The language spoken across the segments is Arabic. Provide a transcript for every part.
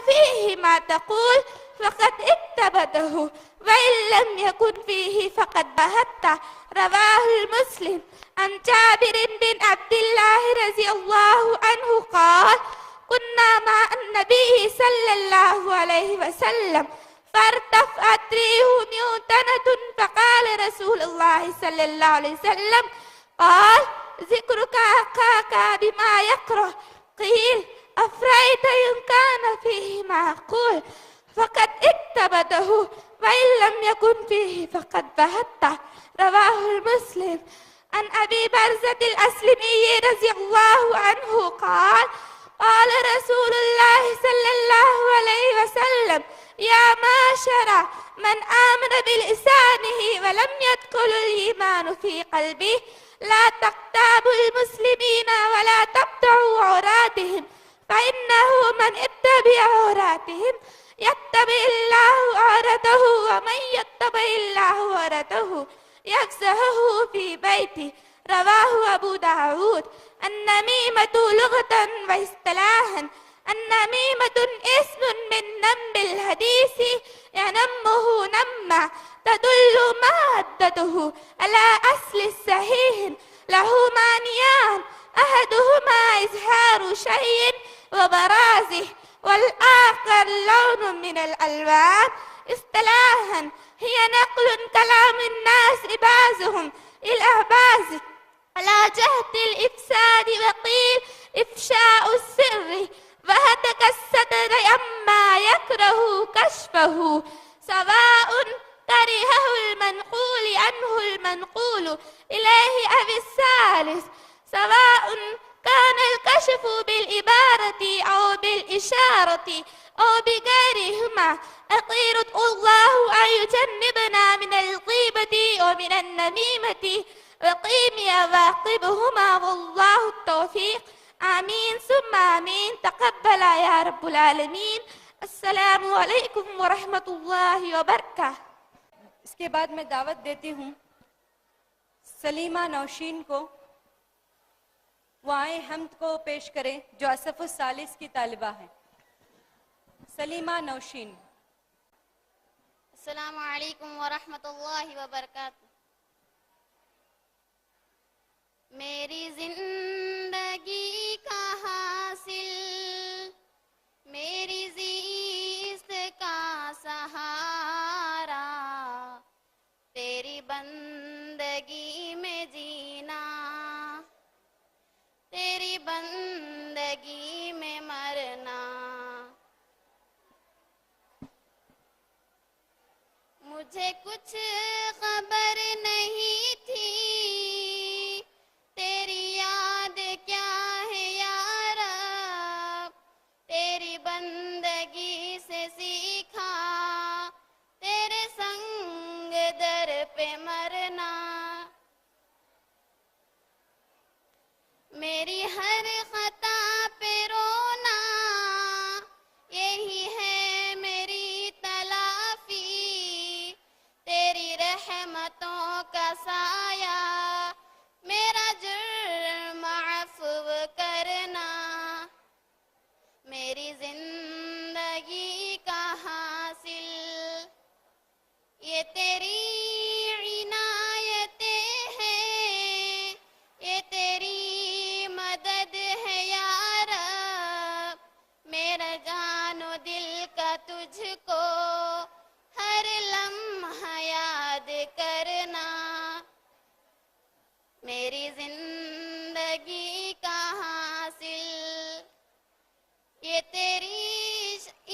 فيه ما تقول فقد اكتبته وإن لم يكن فيه فقد بهته. رواه المسلم. عن جابر بن عبد الله رضي الله عنه قال: كنا مع النبي صلى الله عليه وسلم فارتفعت ريح ميوتنة فقال رسول الله صلى الله عليه وسلم: قال: ذكرك أخاك بما يكره. قيل: أفرأيت إن كان فيه ما أقول فقد اكتبته وإن لم يكن فيه فقد بهته. رواه المسلم. عن أبي برزة الأسلمي رضي الله عنه قال: قال رسول الله صلى الله عليه وسلم: يا معشر من آمن بلسانه ولم يدخل الإيمان في قلبه لا تغتابوا المسلمين ولا تقطعوا عوراتهم، فإنه من اتبع عوراتهم يتبع الله عورته، ومن يتبع الله عورته يفزعه في بيته. رواه أبو داود. النميمة لغة واصطلاحا: النميمة اسم من نم الحديث ينمه نما، تدل مادته على أصل الصحيح له معنيان: أحدهما إظهار شيء وبرازه، والآخر لون من الألوان. اصطلاحا هي نقل كلام الناس بعضهم إلى بعض على جهة الإفساد، وقيل إفشاء السر، وهتك الستر عما يكره كشفه، سواء كرهه المنقول عنه المنقول إليه أو الثالث، سواء كان الكشف بالعبارة أو بالإشارة أو بغيرهما. أطير الله أن يجنبنا من الغيبة ومن النميمة وقيم عواقبهما، والله التوفيق. آمين ثم آمين. تقبل يا رب العالمين. अस्सलामु अलैकुम वरहमतुल्लाहि वबरकातुहू। इसके बाद मैं दावत देती हूँ सलीमा नौशीन को, वो आए हमद को पेश करें जो असफ़ुस सालिस की तालिबा है। सलीमा नौशीन। अस्सलामु अलैकुम वरहमतुल्लाहि वबरकातुहू। मेरी जिंदगी का हासिल, मेरी ज़िस्त का सहारा, तेरी बंदगी में जीना, तेरी बंदगी में मरना। मुझे कुछ खबर नहीं थी तेरी याद क्या है यार, तेरी बंदगी से सीखा तेरे संग दर पे मरना। मेरी हर खता पे रोना, यही है मेरी तलाफी, तेरी रहमतों का साया मेरा जुर्म अफ़्व करना। मेरी जिंदगी का हासिल ये तेरी इनायतें हैं, ये तेरी मदद है यार, मेरा जानो दिल का तुझको हर लम्हा याद करना। मेरी जिंदगी का हासिल ये तेरी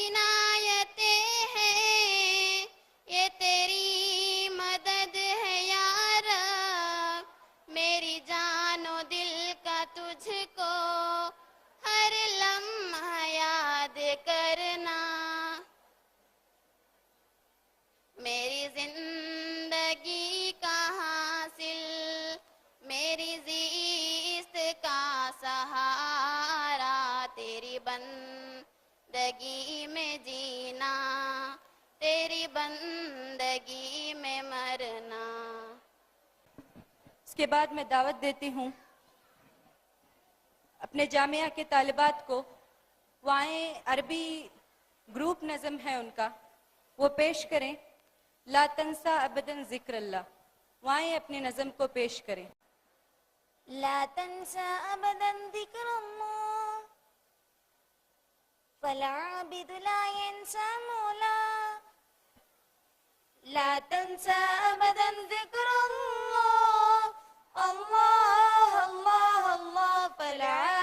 इनायतें हैं, ये तेरी मदद है यार, मेरी जानो दिल का तुझको हर लम्हा याद करना। मेरी जिंदगी का हासिल, मेरी ज़िस्त का सहारा, तेरी बंदगी में जीना, तेरी बंदगी में मरना। इसके बाद मैं दावत देती हूँ अपने जामिया के तालिबात को, वो आए अरबी ग्रुप नज़म है उनका, वो पेश करें। ला तंसा अबदन जिक्र अल्लाह, वहाँ अपनी नज़म को पेश करें। ला तंसा अबदन ذكر الله فالعابد لا ينسى مولاه لا تنسى أبدا ذكر الله الله الله الله فالعابد